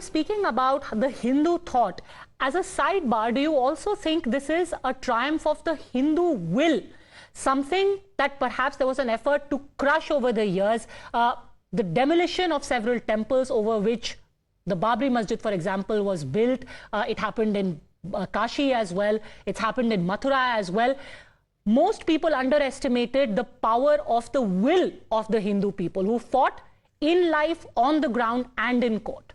were speaking about the Hindu thought. As a sidebar, do you also think this is a triumph of the Hindu will? Something that perhaps there was an effort to crush over the years. The demolition of several temples over which the Babri Masjid, for example, was built. It happened in Kashi as well. It's happened in Mathura as well. Most people underestimated the power of the will of the Hindu people who fought in life, on the ground and in court.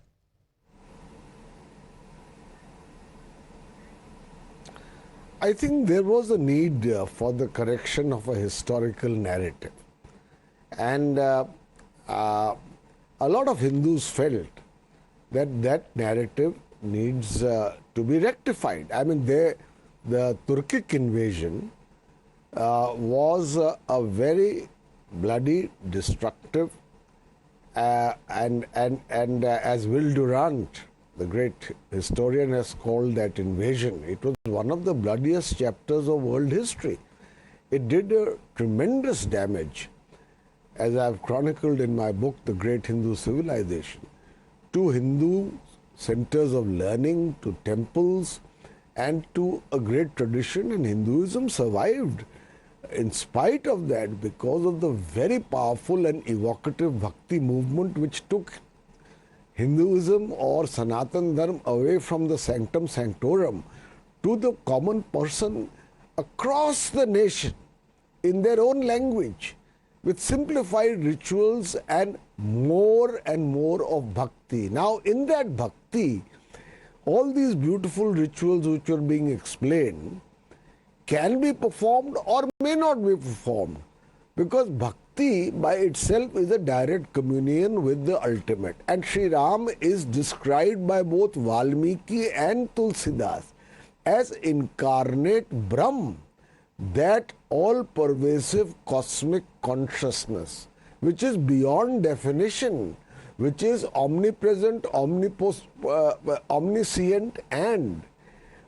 I think there was a need for the correction of a historical narrative. And a lot of Hindus felt that that narrative needs to be rectified. I mean, the Turkic invasion was a very bloody, destructive, and as Will Durant, the great historian, has called that invasion, it was one of the bloodiest chapters of world history. It did a tremendous damage, as I have chronicled in my book, The Great Hindu Civilization, to Hindu centers of learning, to temples, and to a great tradition. And Hinduism survived in spite of that because of the very powerful and evocative bhakti movement which took Hinduism or Sanatan Dharma away from the sanctum sanctorum to the common person across the nation in their own language, with simplified rituals and more of bhakti. Now, in that bhakti, all these beautiful rituals which are being explained can be performed or may not be performed, because bhakti by itself is a direct communion with the ultimate. And Sri Ram is described by both Valmiki and Tulsidas as incarnate Brahm, that all-pervasive cosmic consciousness, which is beyond definition, which is omnipresent, omniscient, and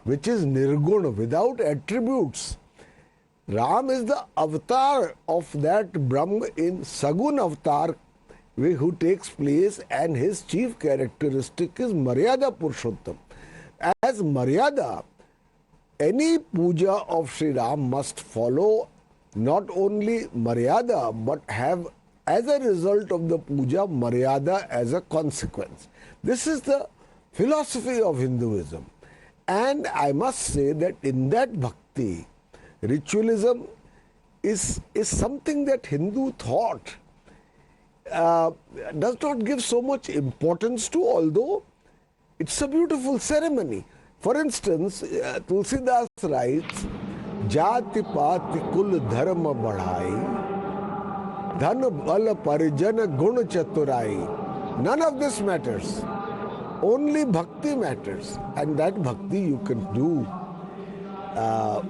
which is nirguna, without attributes. Ram is the avatar of that Brahm in Sagun avatar, who takes place, and his chief characteristic is Maryada Purushottam. As Maryada, any puja of Sri Ram must follow not only Maryada, but have, as a result of the puja, Maryada as a consequence. This is the philosophy of Hinduism. And I must say that in that bhakti, ritualism is something that Hindu thought does not give so much importance to, although it's a beautiful ceremony. For instance, Tulsidas writes, Jati pati kul dharma badhai, dhan bal parijana gun chaturai. None of this matters. Only bhakti matters, and that bhakti you can do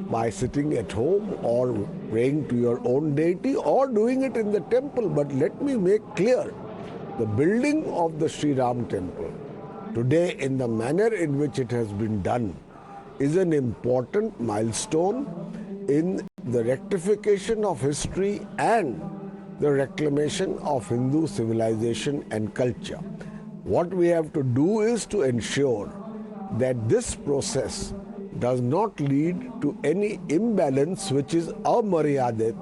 by sitting at home or praying to your own deity or doing it in the temple. But let me make clear, the building of the Sri Ram temple today in the manner in which it has been done is an important milestone in the rectification of history and the reclamation of Hindu civilization and culture. What we have to do is to ensure that this process does not lead to any imbalance which is amaryadit,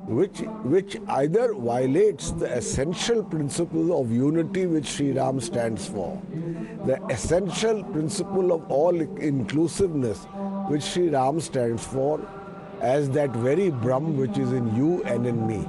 which either violates the essential principle of unity which Sri Ram stands for, the essential principle of all inclusiveness which Sri Ram stands for, as that very Brahm which is in you and in me.